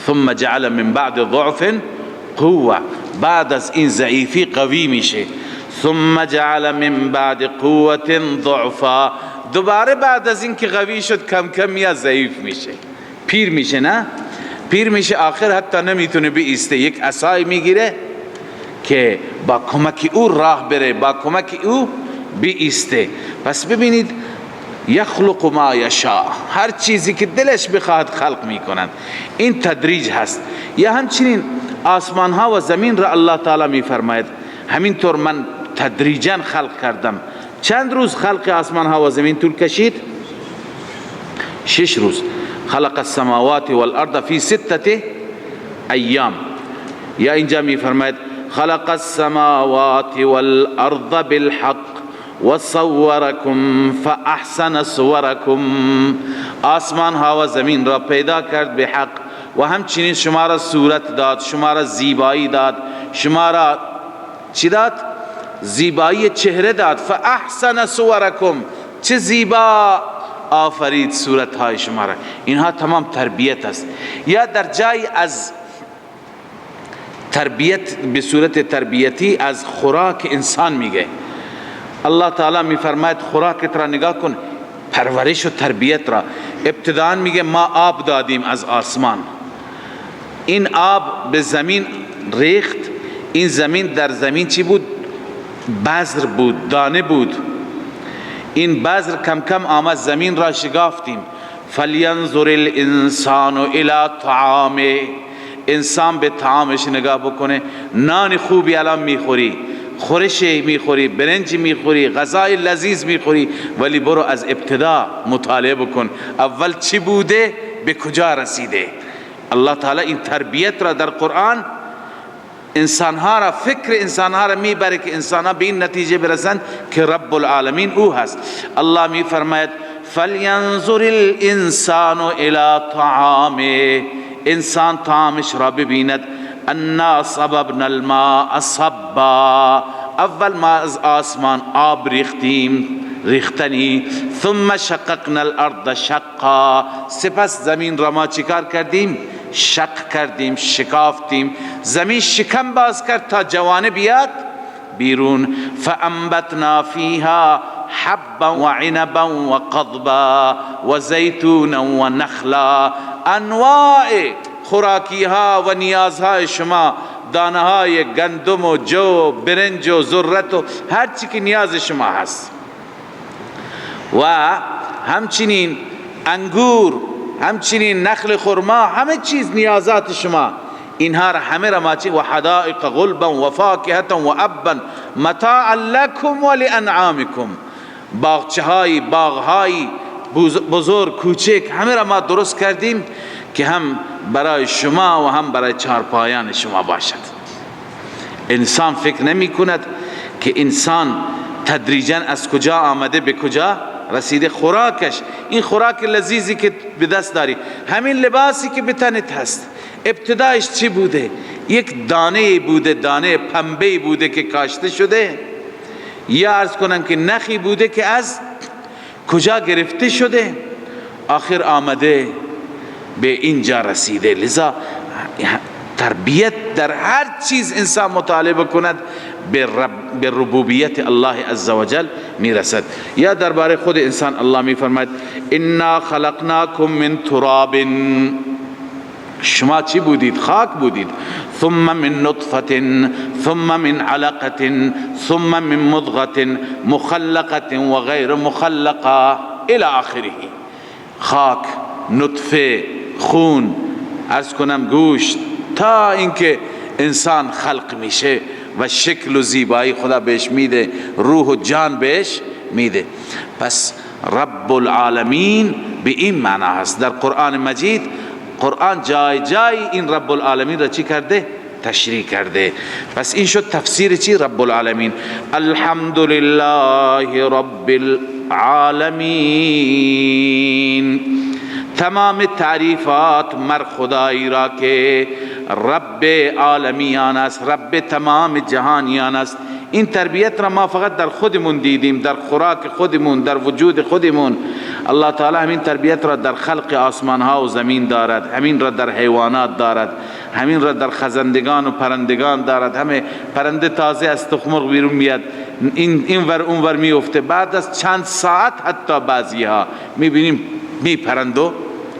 ثم جعل من بعد ضعف قوه، بعد از این ضعیفی قوی میشه. ثم جعل من بعد قوة ضعفا، دوباره بعد از این که قوی شد کم کم میاد ضعیف میشه، پیر میشه. نه پیر میشه، آخر حتی نمیتونه بیسته، یک عصای میگیره که با کمک او راه بره، با کمک او بیسته. پس ببینید یخلق ما یشاء، هر چیزی که دلش بخواد خلق میکنند. این تدریج هست. یا همچنین آسمان ها و زمین را الله تعالی میفرماید همینطور من تدریجا خلق کردم. چند روز خلق آسمان ها و زمین طول کشید؟ 6 روز. خلق السماوات والارض فی 6 ایام. یا اینجا میفرماید خلق السماوات والارض بالحق وصوركم فاحسن صوركم، آسمان ها و زمین را پیدا کرد به حق و همچنین شما را صورت داد، شما را زیبایی داد، شما را چی داد؟ زیبایی چهره داد. فاحسن صوركم، چه زیبا آفرید صورت های شما را. اینها تمام تربیت است. یا در جای از تربیت به صورت تربیتی از خوراک انسان میگه. الله تعالی میفرماید خوراکت را نگاه کن، پرورش و تربیت را. ابتداء میگه ما آب دادیم از آسمان، این آب به زمین ریخت. این زمین، در زمین چی بود؟ بذر بود، دانه بود. این بذر کم کم آمد زمین را شکافتیم. فلینظر الانسان الی طعامه، انسان به طعامش نگاه بکنه. نان خوبی الان میخوری، خورش میخوری، برنج میخوری، غذای لذیذ میخوری، ولی برو از ابتدا مطالعه بکن اول چی بوده، به کجا رسیده. الله تعالی این تربیت را در قرآن انسانها را، فکر انسانها را میبره که انسانها به این نتیجه برسند که رب العالمین او هست. الله میفرماید فلینظر الانسان الی طعامه، انسان طعامش را ببیند. انا صببنا الماء صبا، اول ما از آسمان آب ریختیم ریختنی. ثم شققنا الارض شقا، سپس زمین را ما چیکار کردیم؟ شق کردیم، شکافتیم. زمین شکم باز کرد تا جوانه بیاد بیرون. فانبتنا فیها حبا وعنبا وقضبا وزيتونا ونخلا. انواع خوراکی ها و نیازهای شما، دانه های گندم و جو، برنج و ذرت و هر چی که نیاز شما هست، و همچنین انگور، همچنین نخل خرما، همه چیز نیازات شما، اینها را همه را ما چی؟ و حدائق غلبا و فاکهة و ابا متاعا لکم و لانعامکم. باغچه‌های، باغ‌های بزرگ کوچک همه را ما درست کردیم که هم برای شما و هم برای چارپایان شما باشد. انسان فکر نمی کند که انسان تدریجا از کجا آمده به کجا رسیده. خوراکش، این خوراک لذیذی که به دست داری، همین لباسی که به تنت هست، ابتدایش چی بوده؟ یک دانه بوده، دانه پنبه بوده که کاشته شده، یا عرض کنم که نخی بوده که از کجا گرفته شده، آخر آمده به اینجا رسیده. لذا تربیت در هر چیز انسان مطالبه کند به ربوبیت الله عزوجل میرسد. یا درباره خود انسان الله میفرماید انا خلقناکم من تراب، شما چی بودید؟ خاک بودید. ثم من نطفة ثم من علقة ثم من مضغة مخلقة و غیر مخلقة الى آخره. خاک، نطفه، خون، عرض کنم گوشت، تا اینکه انسان خلق میشه و شکل و زیبایی خدا بهش میده، روح و جان بهش میده. پس رب العالمین به این معنی هست در قرآن مجید. قرآن جای جای این رب العالمین را چی کرده؟ تشریح کرده. پس این شد تفسیر چی؟ رب العالمین. الحمدلله رب العالمین. تمام تعریفات مر خدایی را که رب عالمیان است، رب تمام جهانیان است. این تربیت را ما فقط در خودمون دیدیم، در خوراک خودمون، در وجود خودمون. الله تعالی همین تربیت را در خلق آسمان ها و زمین دارد، همین را در حیوانات دارد، همین را در خزندگان و پرندگان دارد. همه پرنده تازه از تخم بیرون میاد، این ور اون ور میفته، بعد از چند ساعت حتی بعضی ها میبینیم میپرند و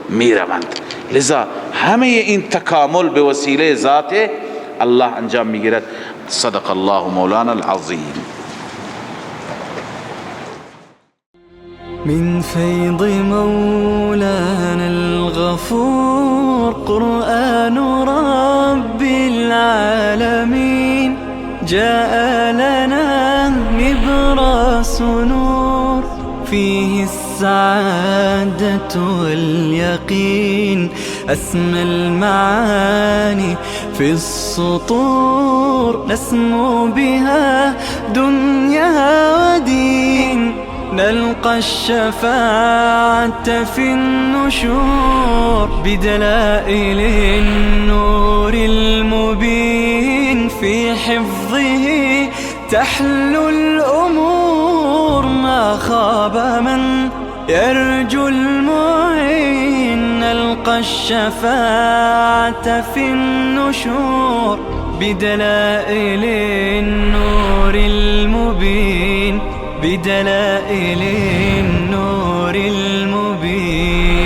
میروند. لذا همه این تکامل به وسیله ذات الله انجام میگیرد. صدق الله مولانا العظیم. من فيض مولانا الغفور قرآن رب العالمين جاء لنا نبراس نور فيه السعادة واليقين أسمى المعاني في السطور نسمو بها دنيا ودين نلقى الشفاعة في النشور بدلائل النور المبين في حفظه تحلو الأمور ما خاب من يرجو المعين نلقى الشفاعة في النشور بدلائل النور المبين بدلائل النور المبين.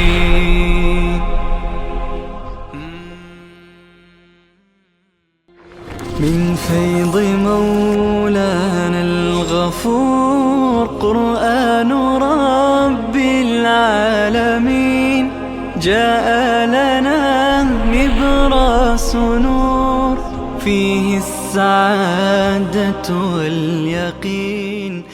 من فيض مولانا الغفور قرآن رب العالمين جاء لنا نبراس نور فيه السعادة واليقين